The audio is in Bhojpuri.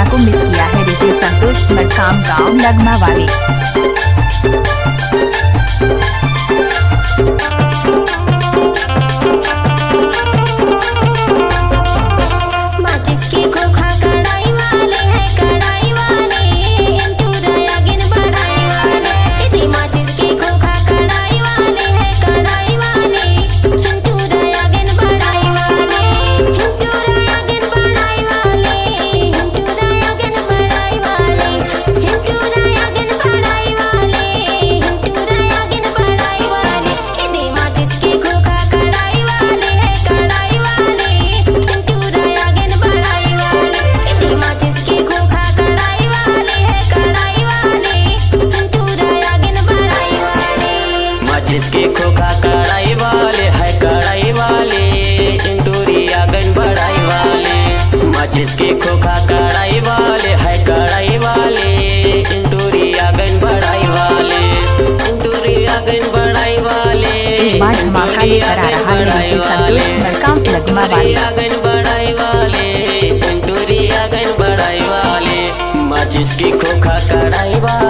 गाना को मिस किया है डीजे संतोष मरकाम गांव नगमा वाले। जिसके खोखा कढ़ाई वाले है कढ़ाई वाले इंटूरी आंगन बढ़ाई वाले। माचिस के खोखा कढ़ाई वाले है कढ़ाई वाले इंटूरी आंगन बढ़ाई वाले। इंटूरी आंगन बढ़ाई वाले इस बार धमाका लेकर आ रहा है डीजे संतोष मरकाम नगमा वाले। आंगन बढ़ाई वाले इंटूरी आंगन बढ़ाई वाले। माचिस की खोखा कढ़ाई वाले